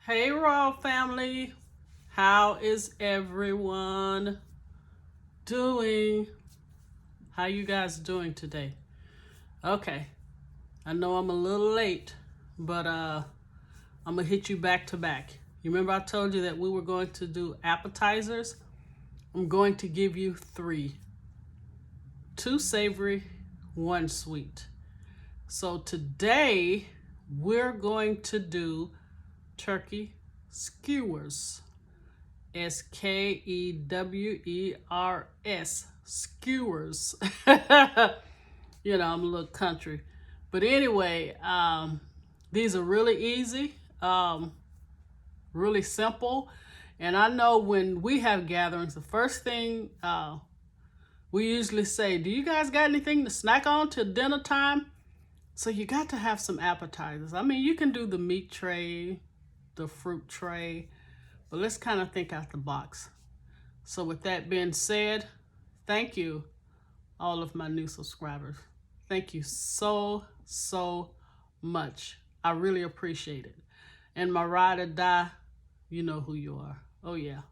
Hey Royal family, how is everyone doing? How you guys doing today? Okay, I know I'm a little late, but I'm gonna hit you back to back. You remember I told you that we were going to do appetizers? I'm going to give you 3. 2 savory, 1 sweet. So today we're going to do turkey skewers. Skewers. Skewers. You know, I'm a little country. But anyway, these are really easy, really simple. And I know when we have gatherings, the first thing we usually say, do you guys got anything to snack on till dinner time? So you got to have some appetizers. I mean, you can do the meat tray, the fruit tray, but let's kind of think out the box. So with that being said, thank you, all of my new subscribers. Thank you so much. I really appreciate it. And my ride or die, you know who you are. Oh yeah.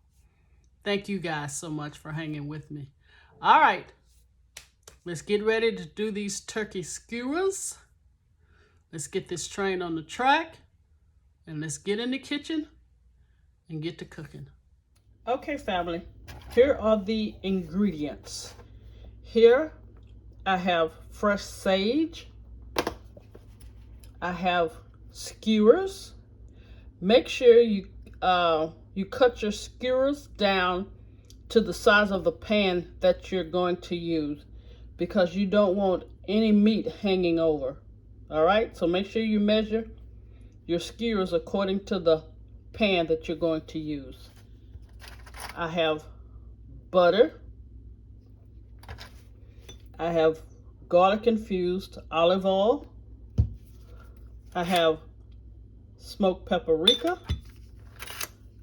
Thank you guys so much for hanging with me. All right, let's get ready to do these turkey skewers. Let's get this train on the track and let's get in the kitchen and get to cooking. Okay, family, here are the ingredients. Here I have fresh sage. I have skewers. Make sure you cut your skewers down to the size of the pan that you're going to use, because you don't want any meat hanging over. All right, so make sure you measure your skewers according to the pan that you're going to use. I have butter. I have garlic infused olive oil. I have smoked paprika.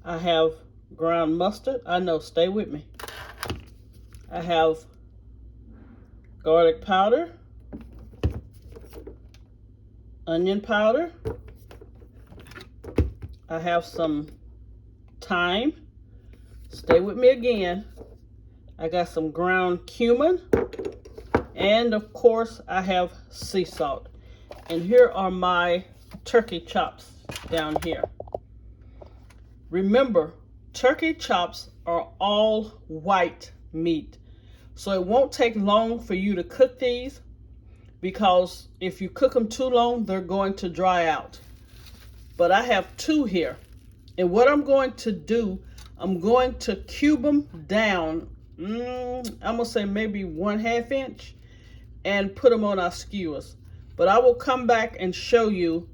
I have ground mustard. I know, stay with me. I have garlic powder, onion powder. I have some thyme. Stay with me again. I got some ground cumin. And of course, I have sea salt. And here are my turkey chops down here. Remember, turkey chops are all white meat. So it won't take long for you to cook these, because if you cook them too long, they're going to dry out. But I have 2 here. And what I'm going to do, I'm going to cube them down, I'm going to say maybe 1/2 inch, and put them on our skewers. But I will come back and show you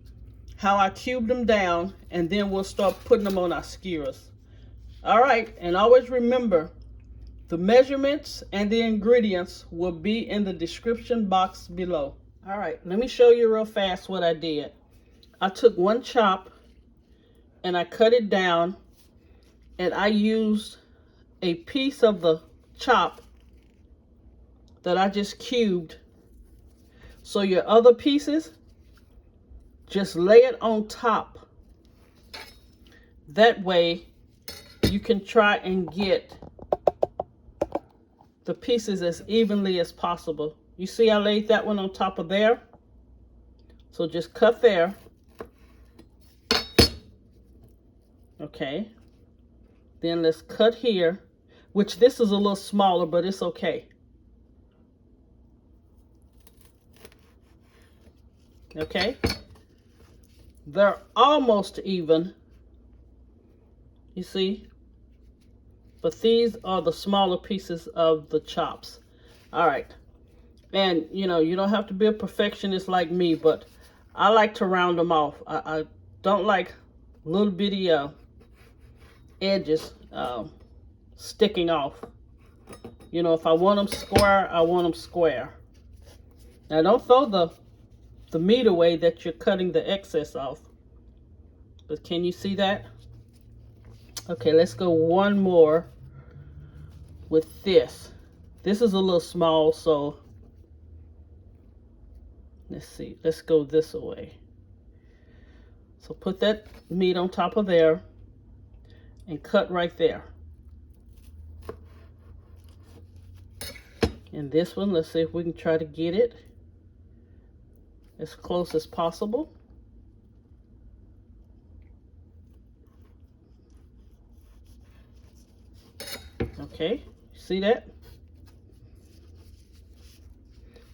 how I cubed them down, and then we'll start putting them on our skewers. All right, and always remember, the measurements and the ingredients will be in the description box below. All right, let me show you real fast what I did. I took 1 chop and I cut it down, and I used a piece of the chop that I just cubed. So your other pieces, just lay it on top. That way you can try and get the pieces as evenly as possible. You see I laid that one on top of there? So just cut there. Okay. Then let's cut here, which this is a little smaller, but it's okay. Okay. They're almost even. You see? But these are the smaller pieces of the chops. All right. And, you know, you don't have to be a perfectionist like me, but I like to round them off. I don't like little bitty edges sticking off. You know, if I want them square, I want them square. Now, don't throw the meat away that you're cutting the excess off. But can you see that? Okay, let's go one more with this. This is a little small, so let's see. Let's go this way. So put that meat on top of there and cut right there. And this one, let's see if we can try to get it as close as possible. Okay, see that?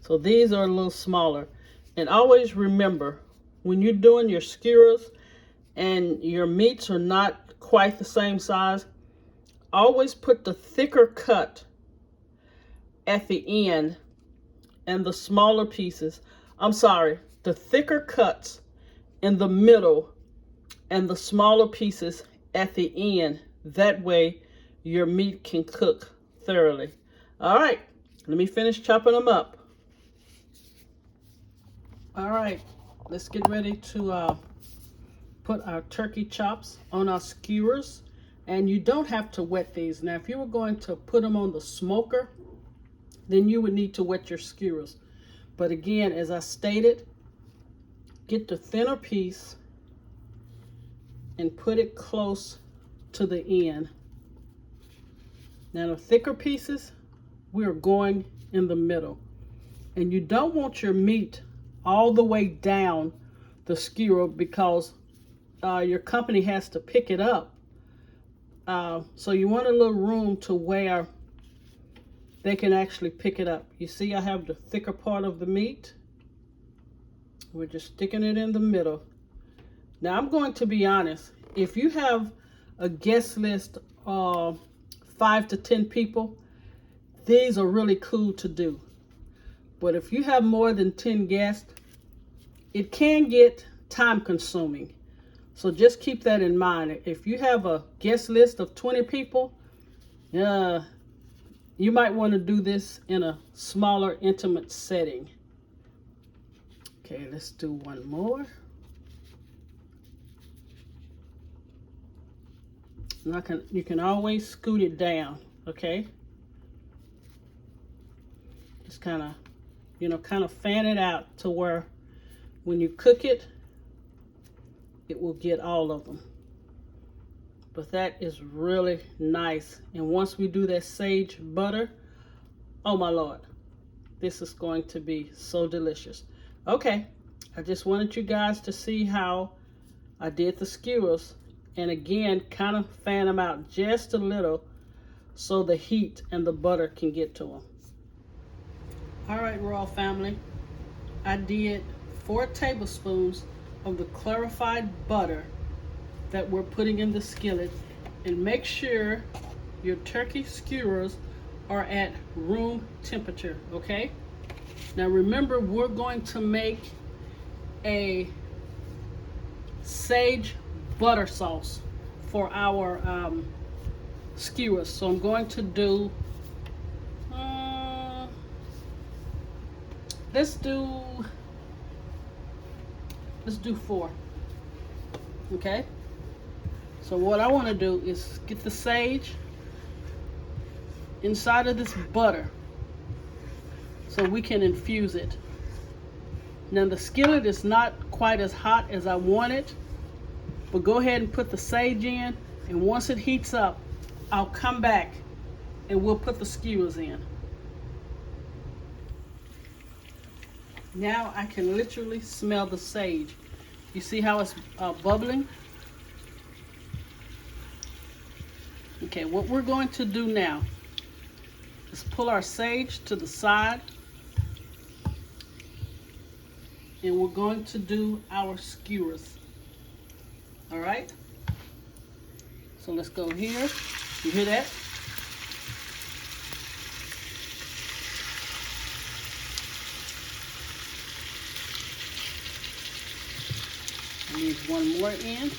So these are a little smaller. And always remember, when you're doing your skewers and your meats are not quite the same size, always put the thicker cut at the end and the smaller pieces. I'm sorry, the thicker cuts in the middle and the smaller pieces at the end. That way your meat can cook thoroughly. All right, let me finish chopping them up. All right, let's get ready to put our turkey chops on our skewers. And you don't have to wet these. Now, if you were going to put them on the smoker, then you would need to wet your skewers. But again, as I stated, get the thinner piece and put it close to the end. Now, the thicker pieces, we are going in the middle. And you don't want your meat all the way down the skewer because your company has to pick it up. So you want a little room to where they can actually pick it up. You see, I have the thicker part of the meat. We're just sticking it in the middle. Now, I'm going to be honest. If you have a guest list of 5 to 10 people, these are really cool to do. But if you have more than 10 guests, it can get time consuming. So just keep that in mind. If you have a guest list of 20 people, you might want to do this in a smaller, intimate setting. Okay, let's do one more. And you can always scoot it down, okay? Just kind of fan it out to where when you cook it, it will get all of them. But that is really nice. And once we do that sage butter, oh my Lord, this is going to be so delicious. Okay, I just wanted you guys to see how I did the skewers. And again, kind of fan them out just a little so the heat and the butter can get to them. All right, Royal Family, I did 4 tablespoons of the clarified butter that we're putting in the skillet. And make sure your turkey skewers are at room temperature, okay? Now remember, we're going to make a sage butter sauce for our skewers. So I'm going to do, let's do 4, okay? So what I want to do is get the sage inside of this butter so we can infuse it. Now the skillet is not quite as hot as I want it, but go ahead and put the sage in, and once it heats up, I'll come back and we'll put the skewers in. Now I can literally smell the sage. You see how it's bubbling? Okay, what we're going to do now is pull our sage to the side, and we're going to do our skewers. All right? So let's go here. You hear that? I need one more in.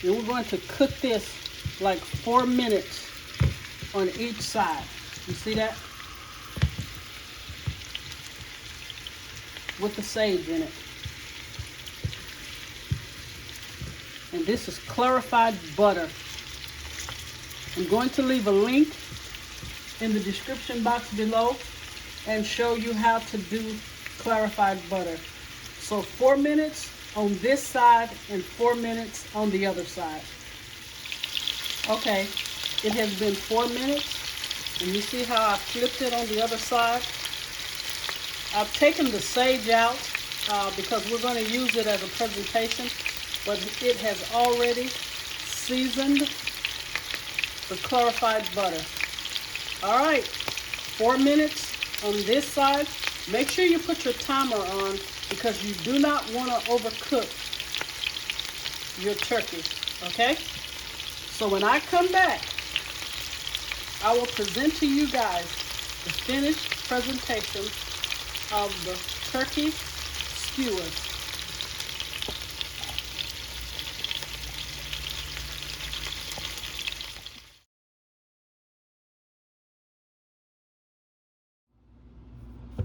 And we're going to cook this like 4 minutes on each side. You see that? With the sage in it. And this is clarified butter. I'm going to leave a link in the description box below and show you how to do clarified butter. So 4 minutes on this side and 4 minutes on the other side. Okay, it has been 4 minutes, and you see how I flipped it on the other side? I've taken the sage out because we're going to use it as a presentation, but it has already seasoned the clarified butter. All right, 4 minutes on this side. Make sure you put your timer on because you do not want to overcook your turkey, okay? So when I come back, I will present to you guys the finished presentation of the turkey skewers.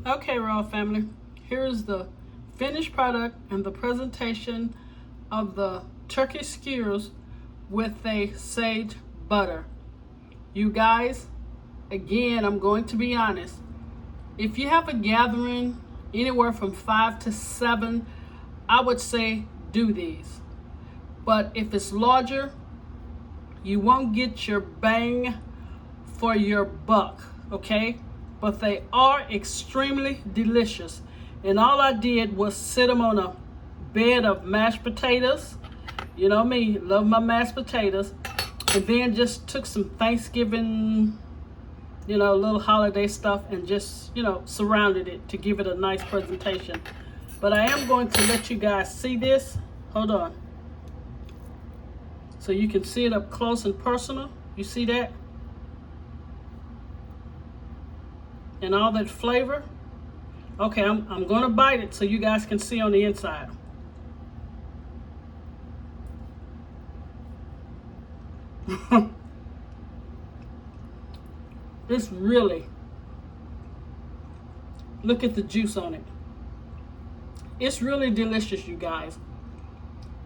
Okay, Royal Family, here's the finished product and the presentation of the turkey skewers with a sage butter. You guys, again, I'm going to be honest. If you have a gathering anywhere from 5 to 7, I would say do these. But if it's larger, you won't get your bang for your buck, okay? But they are extremely delicious. And all I did was sit them on a bed of mashed potatoes. You know me, love my mashed potatoes. And then just took some Thanksgiving, little holiday stuff and just, surrounded it to give it a nice presentation. But I am going to let you guys see this. Hold on. So you can see it up close and personal. You see that? And all that flavor. Okay, I'm gonna bite it so you guys can see on the inside. It's really, look at the juice on it. It's really delicious, you guys.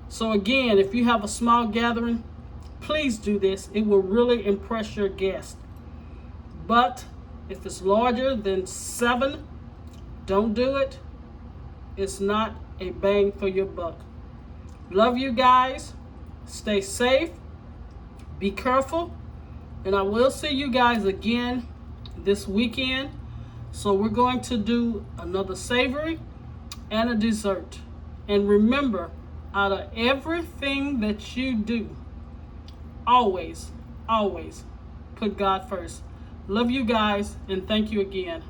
So again, if you have a small gathering, please do this. It will really impress your guests. But if it's larger than 7, don't do it. It's not a bang for your buck. Love you guys. Stay safe. Be careful. And I will see you guys again this weekend. So we're going to do another savory and a dessert. And remember, out of everything that you do, always, always put God first. Love you guys, and thank you again.